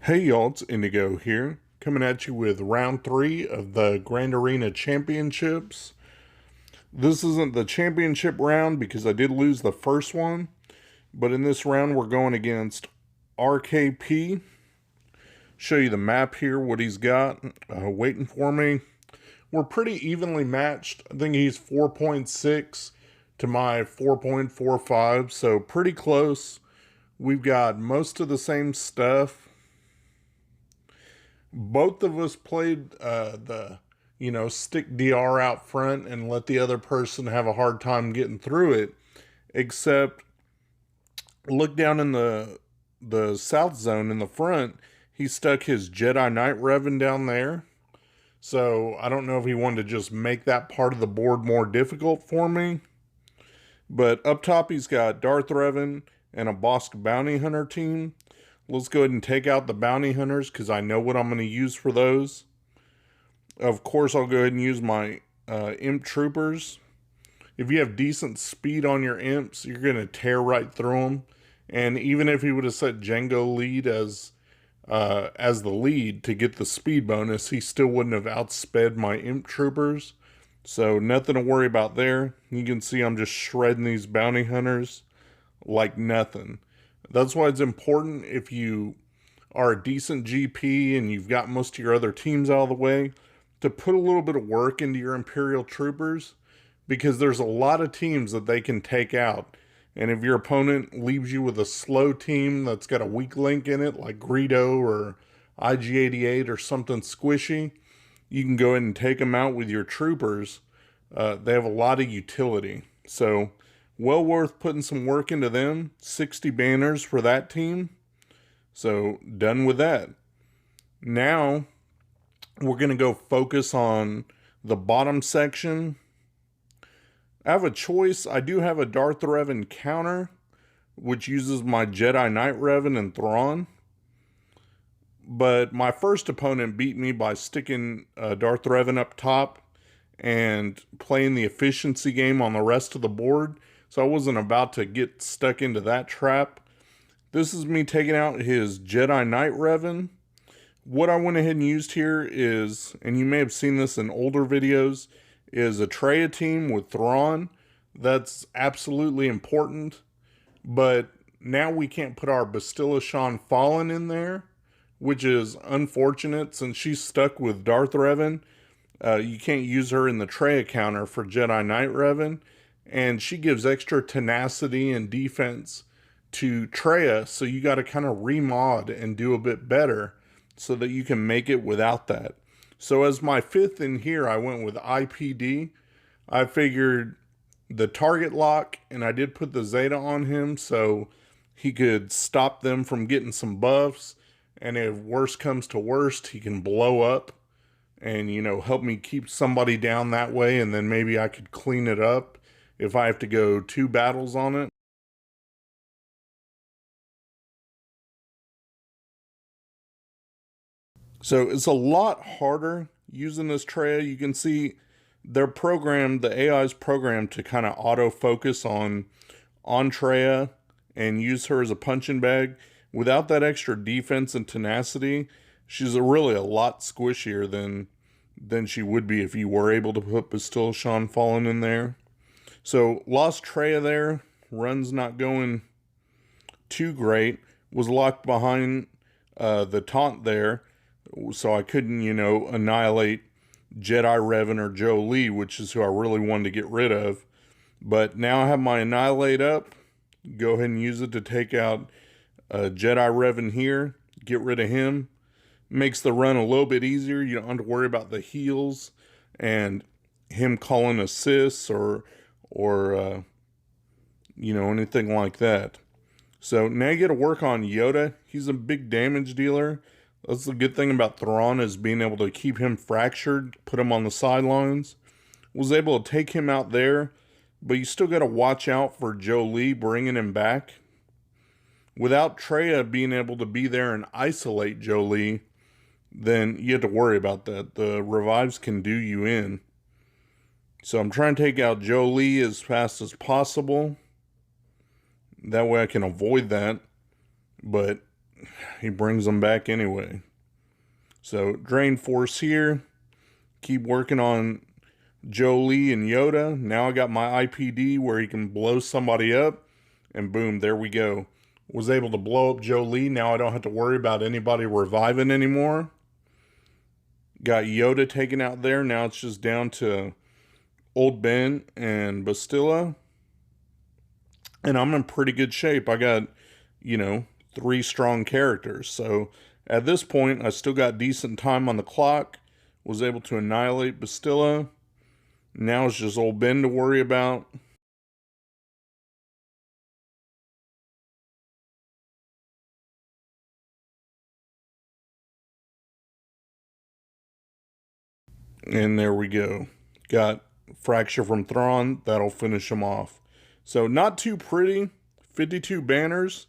Hey y'all, it's Indigo here, coming at you with round 3 of the Grand Arena Championships. This isn't the championship round because I did lose the first one, but in this round we're going against RKP. Show you the map here, what he's got waiting for me. We're pretty evenly matched. I think he's 4.6 to my 4.45, so pretty close. We've got most of the same stuff. Both of us played stick DR out front and let the other person have a hard time getting through it. Except, look down in the south zone in the front. He stuck his Jedi Knight Revan down there. So I don't know if he wanted to just make that part of the board more difficult for me. But up top, he's got Darth Revan and a Bosk Bounty Hunter team. Let's go ahead and take out the Bounty Hunters because I know what I'm going to use for those. Of course, I'll go ahead and use my Imp Troopers. If you have decent speed on your Imps, you're going to tear right through them. And even if he would have set Jango lead as the lead to get the speed bonus, he still wouldn't have outsped my Imp Troopers. So nothing to worry about there. You can see I'm just shredding these Bounty Hunters like nothing. That's why it's important, if you are a decent GP and you've got most of your other teams out of the way, to put a little bit of work into your Imperial Troopers, because there's a lot of teams that they can take out. And if your opponent leaves you with a slow team that's got a weak link in it, like Greedo or IG-88 or something squishy, you can go ahead and take them out with your Troopers. They have a lot of utility. So well worth putting some work into them. 60 banners for that team. So done with that. Now we're going to go focus on the bottom section. I have a choice. I do have a Darth Revan counter, which uses my Jedi Knight Revan and Thrawn. But my first opponent beat me by sticking Darth Revan up top and playing the efficiency game on the rest of the board. So I wasn't about to get stuck into that trap. This is me taking out his Jedi Knight Revan. What I went ahead and used here is, and you may have seen this in older videos, is a Traya team with Thrawn. That's absolutely important. But now we can't put our Bastilla Shan Fallen in there, which is unfortunate since she's stuck with Darth Revan. You can't use her in the Traya counter for Jedi Knight Revan. And she gives extra tenacity and defense to Traya, so you got to kind of remod and do a bit better so that you can make it without that. So as my fifth in here, I went with IPD. I figured the target lock, and I did put the Zeta on him so he could stop them from getting some buffs. And if worst comes to worst, he can blow up and, help me keep somebody down that way, and then maybe I could clean it up if I have to go 2 battles on it. So it's a lot harder using this Traya. You can see they're programmed, the AI's programmed to kind of auto-focus on Traya and use her as a punching bag. Without that extra defense and tenacity, she's really a lot squishier than she would be if you were able to put Bastilla Shan Fallen in there. So lost Traya there. Run's not going too great. Was locked behind the taunt there, so I couldn't, annihilate Jedi Revan or Jolie, which is who I really wanted to get rid of. But now I have my Annihilate up. Go ahead and use it to take out Jedi Revan here. Get rid of him. Makes the run a little bit easier. You don't have to worry about the heals and him calling assists or anything like that. So now you got to work on Yoda. He's a big damage dealer. That's the good thing about Thrawn, is being able to keep him fractured, put him on the sidelines. Was able to take him out there, but you still got to watch out for Jolie bringing him back. Without Traya being able to be there and isolate Jolie, then you have to worry about that. The revives can do you in. So I'm trying to take out Jolie as fast as possible. That way I can avoid that. But he brings them back anyway. So drain force here. Keep working on Jolie and Yoda. Now I got my IPD where he can blow somebody up. And boom, there we go. Was able to blow up Jolie. Now I don't have to worry about anybody reviving anymore. Got Yoda taken out there. Now it's just down to Old Ben and Bastilla. And I'm in pretty good shape. I got, 3 strong characters. So at this point, I still got decent time on the clock. Was able to annihilate Bastilla. Now it's just Old Ben to worry about. And there we go. Got Fracture from Thrawn. That'll finish him off. So not too pretty. 52 banners.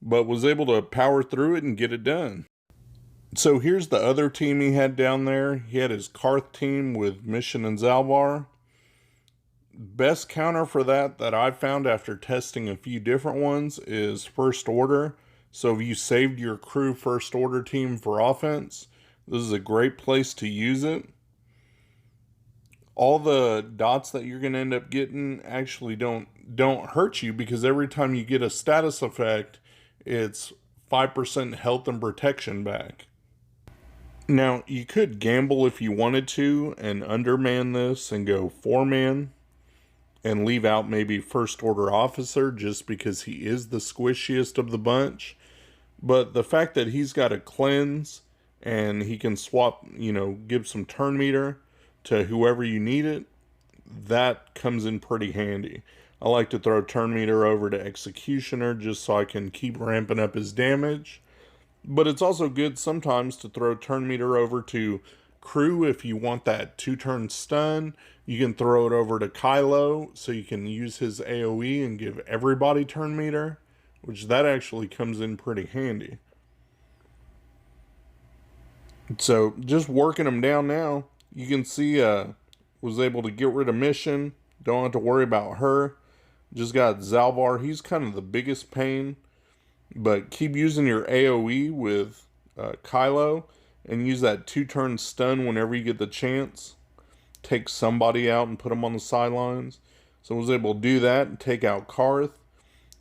But was able to power through it and get it done. So here's the other team he had down there. He had his Carth team with Mission and Zalbar. Best counter for that I found after testing a few different ones is First Order. So if you saved your crew First Order team for offense, this is a great place to use it. All the dots that you're going to end up getting actually don't hurt you, because every time you get a status effect, it's 5% health and protection back. Now, you could gamble if you wanted to and underman this and go 4-man and leave out maybe First Order Officer just because he is the squishiest of the bunch. But the fact that he's got a cleanse and he can swap, give some turn meter to whoever you need it, that comes in pretty handy. I like to throw turn meter over to Executioner just so I can keep ramping up his damage. But it's also good sometimes to throw turn meter over to Crew if you want that 2-turn stun. You can throw it over to Kylo so you can use his AoE and give everybody turn meter, which that actually comes in pretty handy. So just working them down now, you can see was able to get rid of Mission. Don't have to worry about her. Just got Zalbar. He's kind of the biggest pain. But keep using your AoE with Kylo and use that 2-turn stun whenever you get the chance. Take somebody out and put them on the sidelines. So I was able to do that and take out Carth.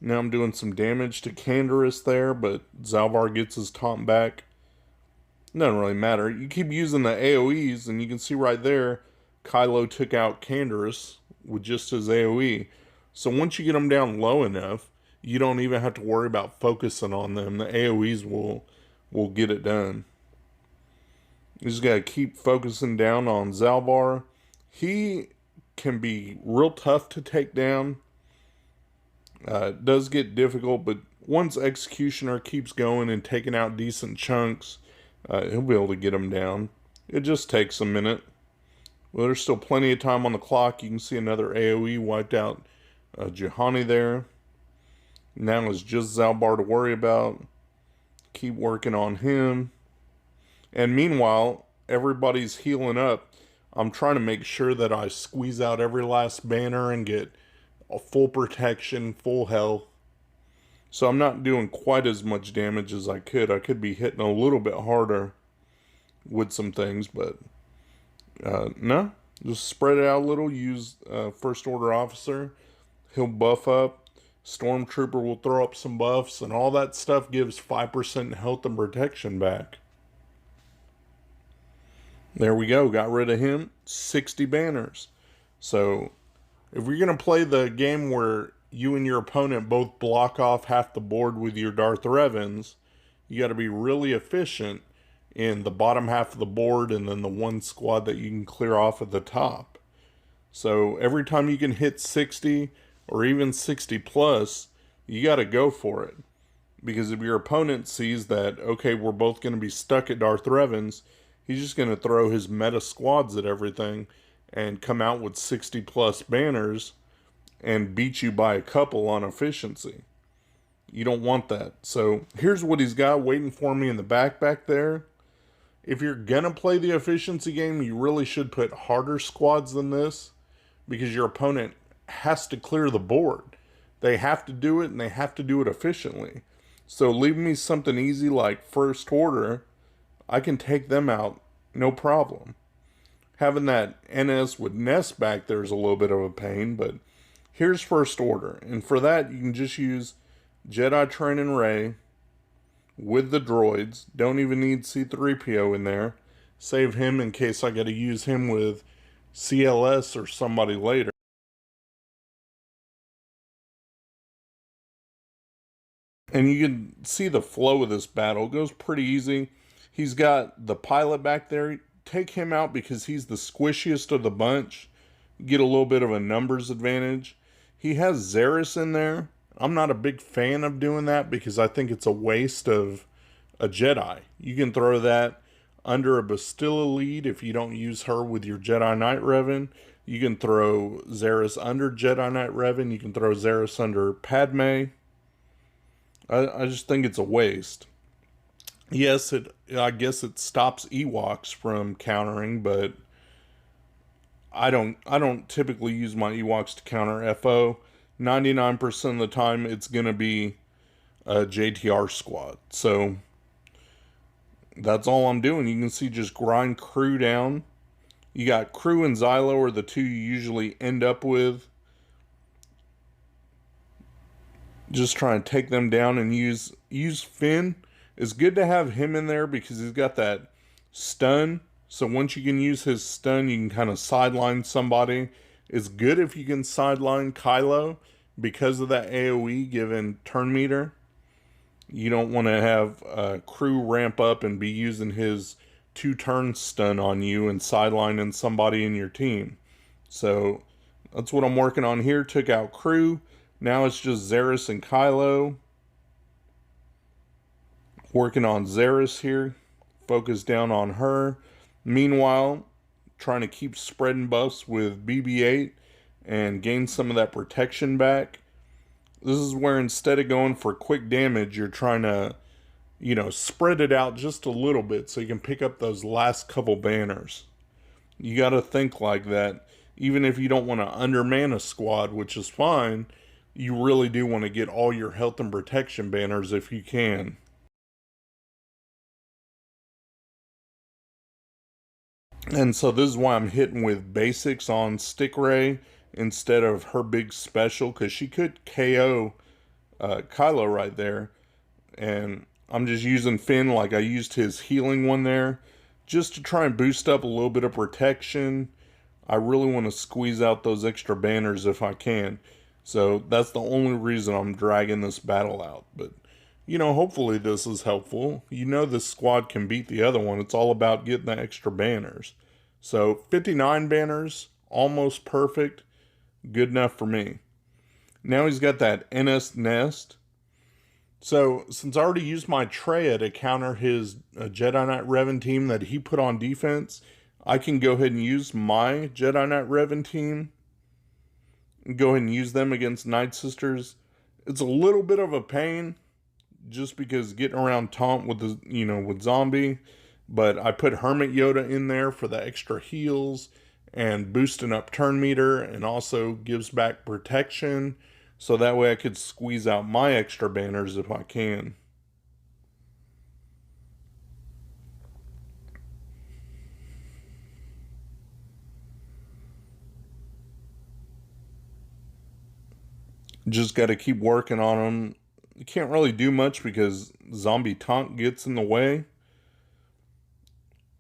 Now I'm doing some damage to Canderous there, but Zalbar gets his taunt back. Doesn't really matter. You keep using the AoEs, and you can see right there, Kylo took out Canderous with just his AoE. So once you get them down low enough, you don't even have to worry about focusing on them. The AoEs will get it done. You just got to keep focusing down on Zalbar. He can be real tough to take down. It does get difficult, but once Executioner keeps going and taking out decent chunks, he'll be able to get them down. It just takes a minute. Well, there's still plenty of time on the clock. You can see another AoE wiped out Juhani there. Now it's just Zalbar to worry about. Keep working on him. And meanwhile, everybody's healing up. I'm trying to make sure that I squeeze out every last banner and get a full protection, full health. So I'm not doing quite as much damage as I could. I could be hitting a little bit harder with some things, but no. Just spread it out a little. Use First Order Officer. He'll buff up. Stormtrooper will throw up some buffs, and all that stuff gives 5% health and protection back. There we go. Got rid of him. 60 banners. So if you're going to play the game where you and your opponent both block off half the board with your Darth Revans, you got to be really efficient in the bottom half of the board and then the one squad that you can clear off at the top. So every time you can hit 60 or even 60 plus, you got to go for it. Because if your opponent sees that, okay, we're both going to be stuck at Darth Revans, he's just going to throw his meta squads at everything and come out with 60 plus banners and beat you by a couple on efficiency. You don't want that. So here's what he's got waiting for me in the back there. If you're going to play the efficiency game, you really should put harder squads than this, because your opponent has to clear the board. They have to do it, and they have to do it efficiently. So leave me something easy like First Order. I can take them out, no problem. Having that NS with Nest back there is a little bit of a pain, but here's First Order. And for that, you can just use Jedi Training Ray with the droids. Don't even need C-3PO in there. Save him in case I got to use him with CLS or somebody later. And you can see the flow of this battle. It goes pretty easy. He's got the pilot back there. Take him out because he's the squishiest of the bunch. Get a little bit of a numbers advantage. He has Zaris in there. I'm not a big fan of doing that because I think it's a waste of a Jedi. You can throw that under a Bastilla lead if you don't use her with your Jedi Knight Revan. You can throw Zaris under Jedi Knight Revan. You can throw Zaris under Padme. I just think it's a waste. Yes, I guess it stops Ewoks from countering, but I don't typically use my Ewoks to counter FO. 99% of the time it's gonna be a JTR squad. So that's all I'm doing. You can see just grind crew down. You got crew and Xylo are the two you usually end up with. Just trying to take them down and use Finn. It's good to have him in there because he's got that stun. So once you can use his stun, you can kind of sideline somebody. It's good if you can sideline Kylo because of that AoE given turn meter. You don't want to have crew ramp up and be using his 2-turn stun on you and sidelining somebody in your team. So that's what I'm working on here. Took out crew. Now it's just Zaris and Kylo. Working on Zaris here. Focus down on her. Meanwhile, trying to keep spreading buffs with BB-8 and gain some of that protection back. This is where instead of going for quick damage, you're trying to, spread it out just a little bit so you can pick up those last couple banners. You got to think like that. Even if you don't want to underman a squad, which is fine, you really do want to get all your health and protection banners if you can. And so this is why I'm hitting with basics on Stick Ray instead of her big special, because she could KO Kylo right there. And I'm just using Finn like I used his healing one there, just to try and boost up a little bit of protection. I really want to squeeze out those extra banners if I can. So that's the only reason I'm dragging this battle out. But, hopefully this is helpful. This squad can beat the other one. It's all about getting the extra banners. So 59 banners, almost perfect. Good enough for me. Now he's got that NS Nest. So since I already used my Treya to counter his Jedi Knight Revan team that he put on defense, I can go ahead and use my Jedi Knight Revan team. Go ahead and use them against Nightsisters. It's a little bit of a pain just because getting around taunt with with zombie, but I put Hermit Yoda in there for the extra heals and boosting up turn meter, and also gives back protection, so that way I could squeeze out my extra banners if I can. Just got to keep working on them. You can't really do much because zombie taunt gets in the way.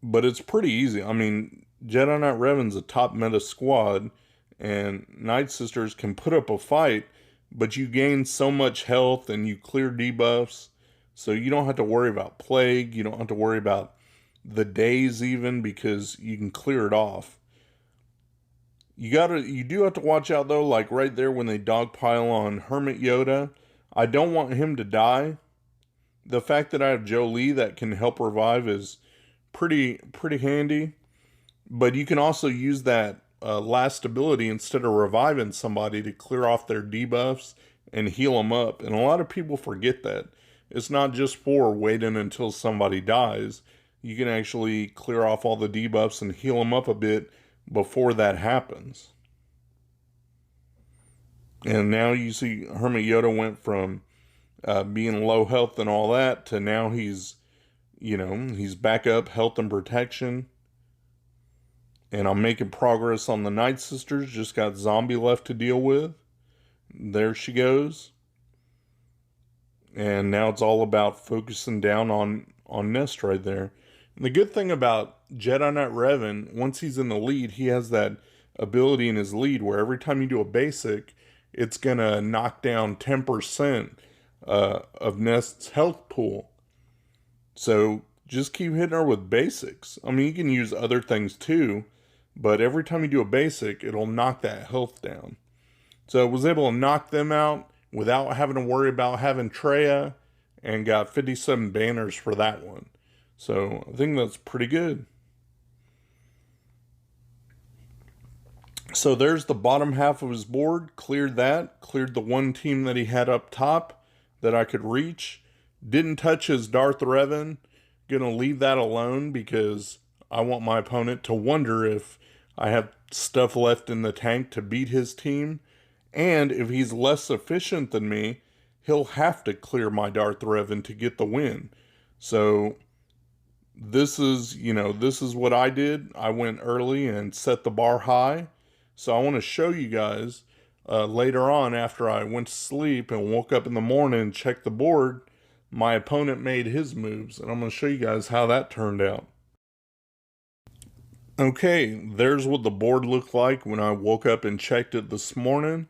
But it's pretty easy. I mean, Jedi Knight Revan's a top meta squad, and Nightsisters can put up a fight, but you gain so much health and you clear debuffs, so you don't have to worry about plague. You don't have to worry about the days even, because you can clear it off. You do have to watch out though, like right there when they dogpile on Hermit Yoda. I don't want him to die. The fact that I have Jolie that can help revive is pretty handy. But you can also use that last ability instead of reviving somebody to clear off their debuffs and heal them up. And a lot of people forget that. It's not just for waiting until somebody dies. You can actually clear off all the debuffs and heal them up a bit before that happens. And now you see Hermit Yoda went from being low health and all that, to now he's, he's back up health and protection. And I'm making progress on the Nightsisters. Just got Zombie left to deal with. There she goes. And now it's all about focusing down on Nest right there. And the good thing about Jedi Knight Revan, once he's in the lead, he has that ability in his lead where every time you do a basic, it's going to knock down 10% of Nest's health pool. So just keep hitting her with basics. I mean, you can use other things too, but every time you do a basic, it'll knock that health down. So I was able to knock them out without having to worry about having Treya, and got 57 banners for that one. So I think that's pretty good. So there's the bottom half of his board. Cleared that. Cleared the one team that he had up top that I could reach. Didn't touch his Darth Revan. Gonna leave that alone because I want my opponent to wonder if I have stuff left in the tank to beat his team. And if he's less efficient than me, he'll have to clear my Darth Revan to get the win. So this is what I did. I went early and set the bar high. So I want to show you guys later on, after I went to sleep and woke up in the morning and checked the board, my opponent made his moves. And I'm going to show you guys how that turned out. Okay, there's what the board looked like when I woke up and checked it this morning.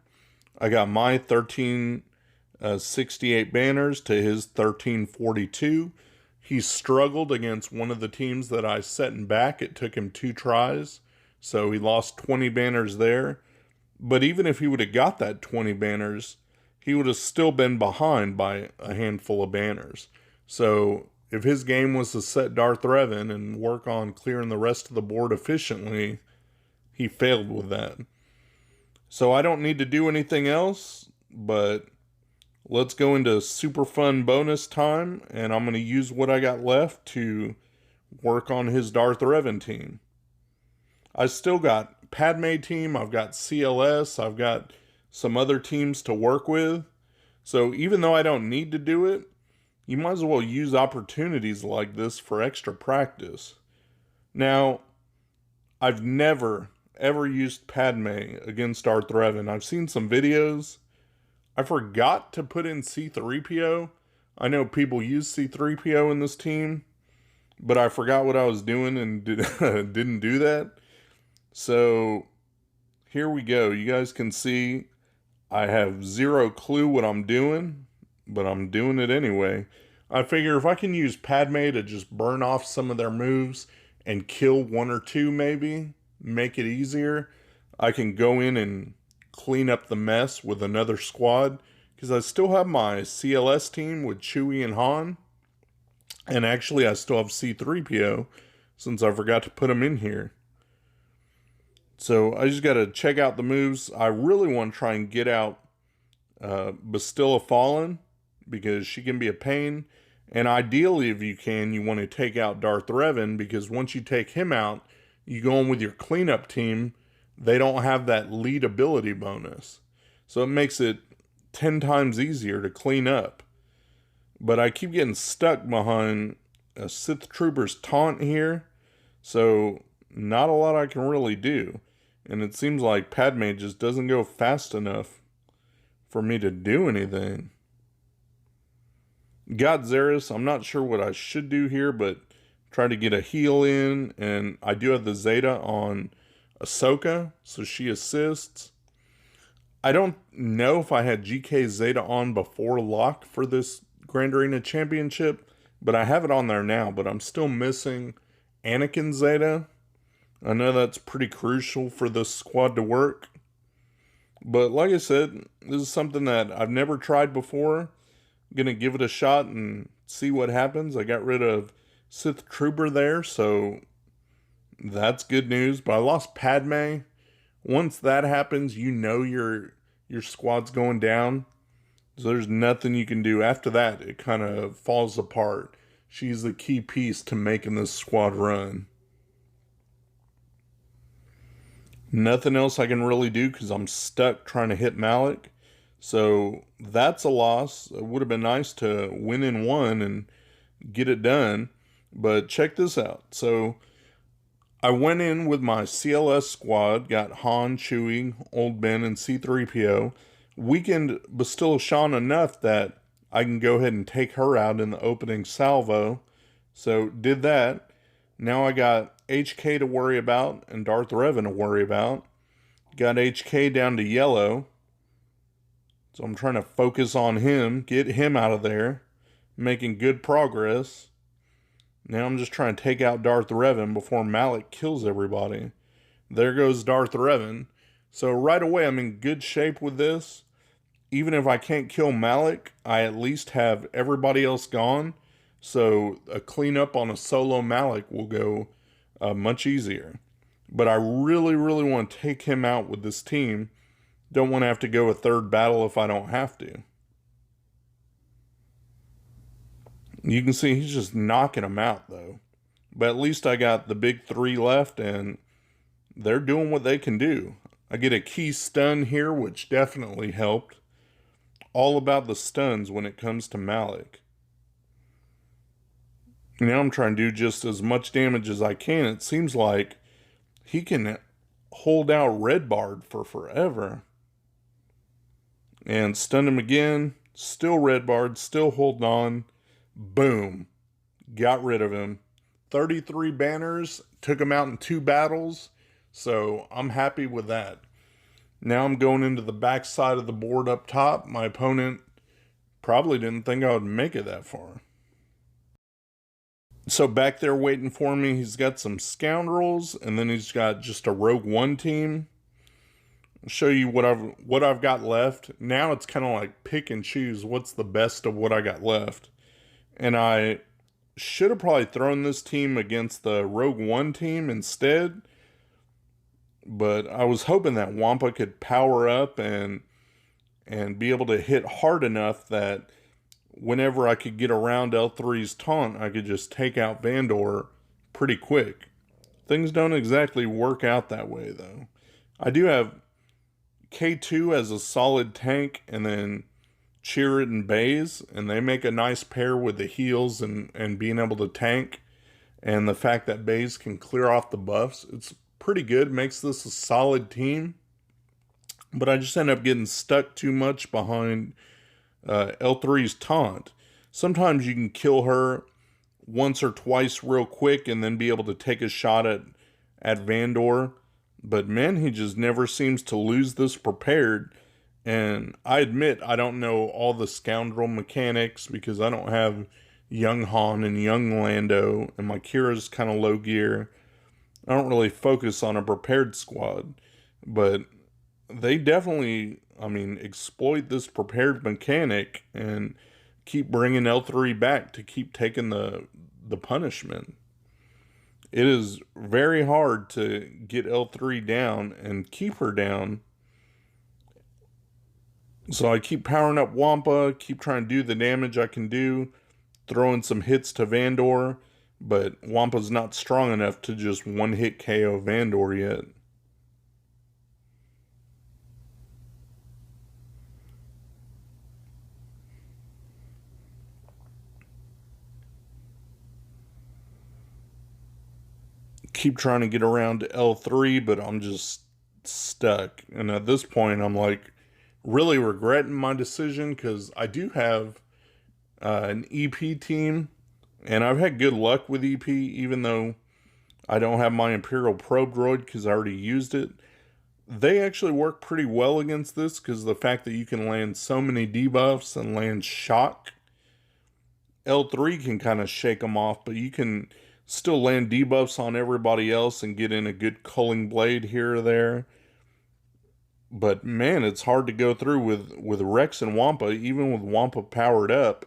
I got my 1368 banners to his 1342. He struggled against one of the teams that I set in back. It took him 2 tries, so he lost 20 banners there. But even if he would have got that 20 banners, he would have still been behind by a handful of banners. So if his game was to set Darth Revan and work on clearing the rest of the board efficiently, he failed with that. So I don't need to do anything else, but let's go into super fun bonus time, and I'm going to use what I got left to work on his Darth Revan team. I still got Padme team, I've got CLS, I've got some other teams to work with. So even though I don't need to do it, you might as well use opportunities like this for extra practice. Now, I've never ever used Padme against Darth Revan. I've seen some videos. I forgot to put in C-3PO. I know people use C-3PO in this team, but I forgot what I was doing and didn't do that. So here we go. You guys can see I have zero clue what I'm doing, but I'm doing it anyway. I figure if I can use Padme to just burn off some of their moves and kill 1 or 2 maybe, make it easier, I can go in and clean up the mess with another squad, because I still have my CLS team with Chewie and Han, and actually I still have C-3PO since I forgot to put him in here. So I just got to check out the moves. I really want to try and get out Bastilla Fallen, because she can be a pain. And ideally, if you can, you want to take out Darth Revan, because once you take him out, you go in with your cleanup team, they don't have that lead ability bonus. So it makes it 10 times easier to clean up. But I keep getting stuck behind a Sith Trooper's taunt here, so not a lot I can really do. And it seems like Padme just doesn't go fast enough for me to do anything. Got Zaris. I'm not sure what I should do here, but try to get a heal in. And I do have the Zeta on Ahsoka, so she assists. I don't know if I had GK Zeta on before lock for this Grand Arena Championship, but I have it on there now. But I'm still missing Anakin Zeta. I know that's pretty crucial for this squad to work. But like I said, this is something that I've never tried before. I'm going to give it a shot and see what happens. I got rid of Sith Trooper there, so that's good news. But I lost Padme. Once that happens, you know your squad's going down. So there's nothing you can do. After that, it kind of falls apart. She's the key piece to making this squad run. Nothing else I can really do because I'm stuck trying to hit Malik. So that's a loss. It would have been nice to win in one and get it done. But check this out. So I went in with my CLS squad, got Han, Chewie, Old Ben, and C3PO. Weakened Bastilla Shan enough that I can go ahead and take her out in the opening salvo. So did that. Now I got HK to worry about and Darth Revan to worry about. Got HK down to yellow. So I'm trying to focus on him, get him out of there, making good progress. Now I'm just trying to take out Darth Revan before Malak kills everybody. There goes Darth Revan. So right away I'm in good shape with this. Even if I can't kill Malak, I at least have everybody else gone. So a cleanup on a solo Malak will go much easier. But I really, really want to take him out with this team. Don't want to have to go a third battle if I don't have to. You can see he's just knocking them out, though. But at least I got the big three left, and they're doing what they can do. I get a key stun here, which definitely helped. All about the stuns when it comes to Malak. Now I'm trying to do just as much damage as I can. It seems like he can hold out Red Bard for forever. And stun him again. Still Red Bard, still holding on. Boom. Got rid of him. 33 banners. Took him out in 2 battles. So I'm happy with that. Now I'm going into the back side of the board up top. My opponent probably didn't think I would make it that far. So back there waiting for me, he's got some Scoundrels, and then he's got just a Rogue One team. I'll show you what I've got left. Now it's kind of like pick and choose what's the best of what I got left. And I should have probably thrown this team against the Rogue One team instead. But I was hoping that Wampa could power up and be able to hit hard enough that whenever I could get around L3's taunt, I could just take out Vandor pretty quick. Things don't exactly work out that way, though. I do have K2 as a solid tank, and then Chirrut and Baze, and they make a nice pair with the heals and being able to tank. And the fact that Baze can clear off the buffs, it's pretty good. Makes this a solid team. But I just end up getting stuck too much behind L3's taunt. Sometimes you can kill her once or twice real quick and then be able to take a shot at Vandor. But man, he just never seems to lose this prepared. And I admit I don't know all the Scoundrel mechanics because I don't have young Han and young Lando, and my Kira's kind of low gear. I don't really focus on a prepared squad. But they definitely, exploit this prepared mechanic and keep bringing L3 back to keep taking the punishment. It is very hard to get L3 down and keep her down. So I keep powering up Wampa, keep trying to do the damage I can do, throwing some hits to Vandor, but Wampa's not strong enough to just one-hit KO Vandor yet. Keep trying to get around to L3, but I'm just stuck. And at this point, I'm like really regretting my decision because I do have an EP team, and I've had good luck with EP, even though I don't have my Imperial Probe Droid because I already used it. They actually work pretty well against this because of the fact that you can land so many debuffs and land shock. L3 can kind of shake them off, but you can still land debuffs on everybody else and get in a good culling blade here or there. But man, it's hard to go through with Rex and Wampa, even with Wampa powered up.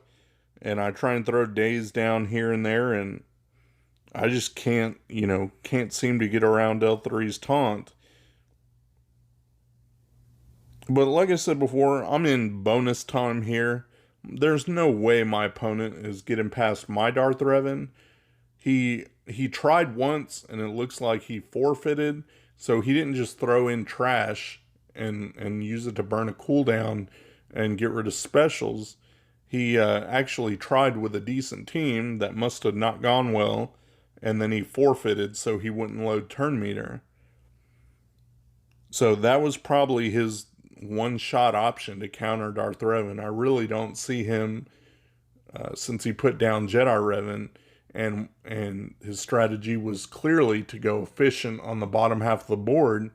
And I try and throw Daze down here and there, and I just can't seem to get around L3's taunt. But like I said before, I'm in bonus time here. There's no way my opponent is getting past my Darth Revan. He tried once, and it looks like he forfeited, so he didn't just throw in trash and use it to burn a cooldown and get rid of specials. He actually tried with a decent team that must have not gone well, and then he forfeited so he wouldn't load turn meter. So that was probably his one-shot option to counter Darth Revan. I really don't see him, since he put down Jedi Revan, and his strategy was clearly to go efficient on the bottom half of the board.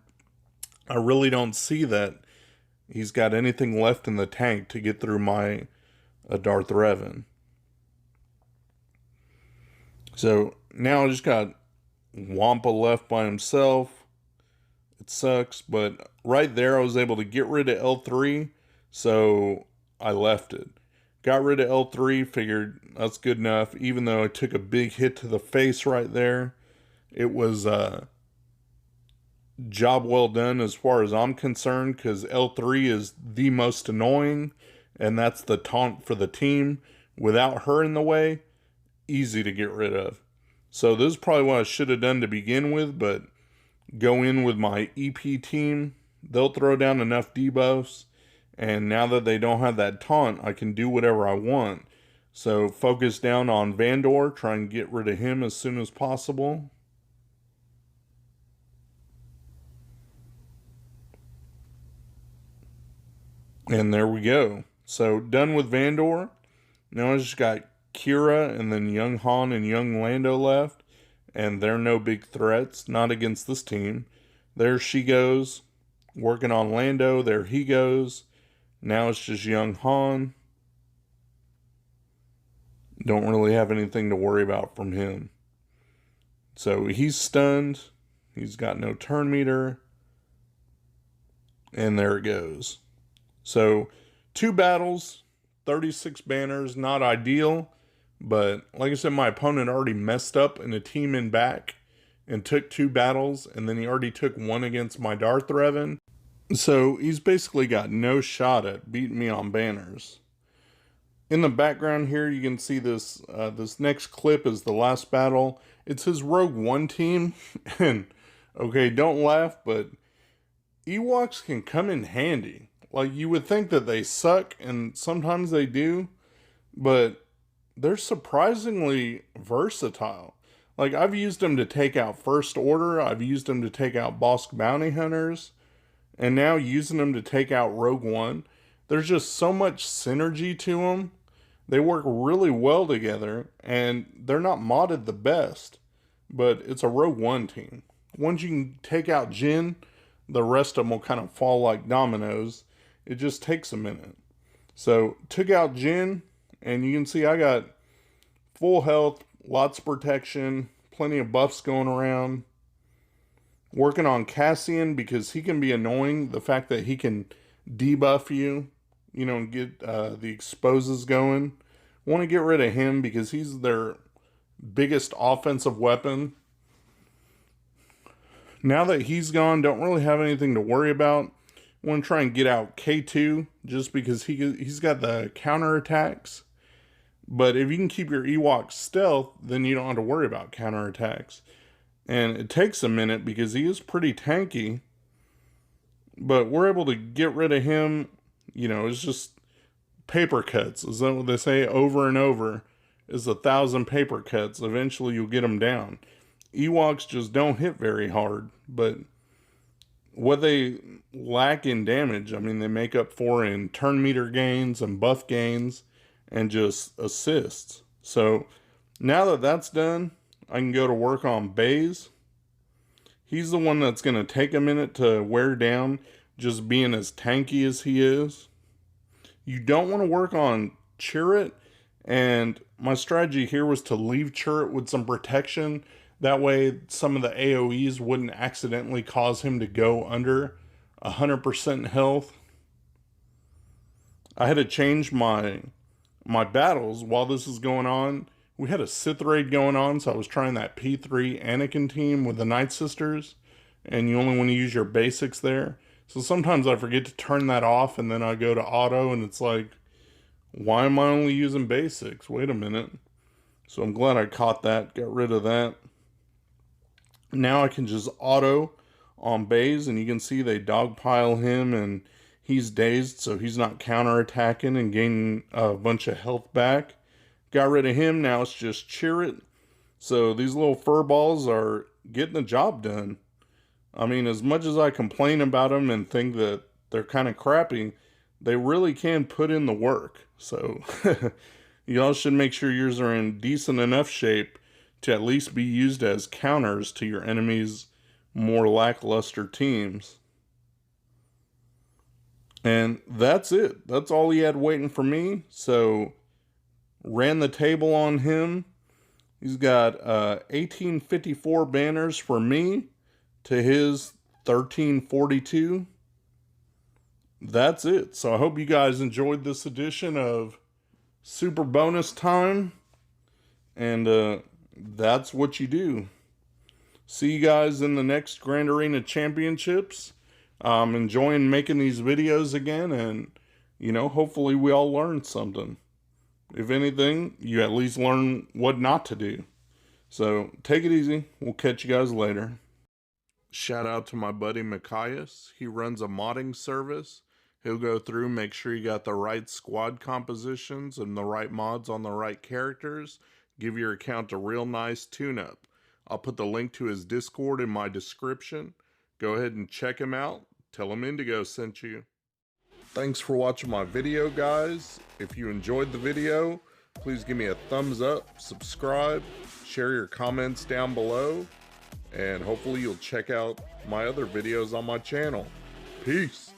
I really don't see that he's got anything left in the tank to get through my Darth Revan. So now I just got Wampa left by himself. It sucks, but right there I was able to get rid of L3, so I left it. Got rid of L3, figured that's good enough, even though I took a big hit to the face right there. It was job well done as far as I'm concerned, because L3 is the most annoying, and that's the taunt for the team. Without her in the way, easy to get rid of. So this is probably what I should have done to begin with, but go in with my EP team. They'll throw down enough debuffs, and now that they don't have that taunt, I can do whatever I want. So focus down on Vandor, try and get rid of him as soon as possible. And there we go. So done with Vandor. Now I just got Kira and then young Han and young Lando left. And they're no big threats, not against this team. There she goes, working on Lando. There he goes. Now it's just young Han. Don't really have anything to worry about from him. So he's stunned. He's got no turn meter. And there it goes. So 2 battles, 36 banners, not ideal. But like I said, my opponent already messed up in a team in back and took 2 battles, and then he already took 1 against my Darth Revan. So he's basically got no shot at beating me on banners. In the background here, you can see this this next clip is the last battle. It's his Rogue One team, and okay, don't laugh, but Ewoks can come in handy. Like, you would think that they suck, and sometimes they do, but they're surprisingly versatile. Like, I've used them to take out First Order, I've used them to take out Bosk Bounty Hunters, and now using them to take out Rogue One. There's just so much synergy to them. They work really well together, and they're not modded the best, but it's a Rogue One team. Once you can take out Jyn, the rest of them will kind of fall like dominoes. It just takes a minute. So, took out Jyn, and you can see I got full health, lots of protection, plenty of buffs going around. Working on Cassian because he can be annoying. The fact that he can debuff you, you know, and get the exposes going. Want to get rid of him because he's their biggest offensive weapon. Now that he's gone, don't really have anything to worry about. Want to try and get out K2 just because he's got the counterattacks. But if you can keep your Ewok stealth, then you don't have to worry about counterattacks. And it takes a minute because he is pretty tanky. But we're able to get rid of him. You know, it's just paper cuts. Is that what they say? Over and over is 1,000 paper cuts. Eventually you'll get them down. Ewoks just don't hit very hard. But what they lack in damage, I mean, they make up for in turn meter gains and buff gains and just assists. So now that that's done, I can go to work on Baze. He's the one that's going to take a minute to wear down, just being as tanky as he is. You don't want to work on Chirrut, and my strategy here was to leave Chirrut with some protection. That way some of the AoEs wouldn't accidentally cause him to go under 100% health. I had to change my battles while this is going on. We had a Sith raid going on, so I was trying that P3 Anakin team with the Nightsisters, and you only want to use your basics there. So sometimes I forget to turn that off, and then I go to auto, and it's like, why am I only using basics? Wait a minute. So I'm glad I caught that, got rid of that. Now I can just auto on Baze, and you can see they dogpile him, and He's dazed, so he's not counterattacking and gaining a bunch of health back. Got rid of him, now it's just cheer it. So these little fur balls are getting the job done. I mean, as much as I complain about them and think that they're kind of crappy, they really can put in the work. So y'all should make sure yours are in decent enough shape to at least be used as counters to your enemy's more lackluster teams. And that's it. That's all he had waiting for me. So ran the table on him. He's got 1854 banners for me to his 1342. That's it. So I hope you guys enjoyed this edition of Super Bonus Time. And that's what you do. See you guys in the next Grand Arena Championships. I'm enjoying making these videos again, and, you know, hopefully we all learned something. If anything, you at least learn what not to do. So, take it easy. We'll catch you guys later. Shout out to my buddy Mikayas. He runs a modding service. He'll go through, make sure you got the right squad compositions and the right mods on the right characters. Give your account a real nice tune-up. I'll put the link to his Discord in my description. Go ahead and check him out. Tell him Indigo sent you. Thanks for watching my video, guys. If you enjoyed the video, please give me a thumbs up, subscribe, share your comments down below, and hopefully you'll check out my other videos on my channel. Peace.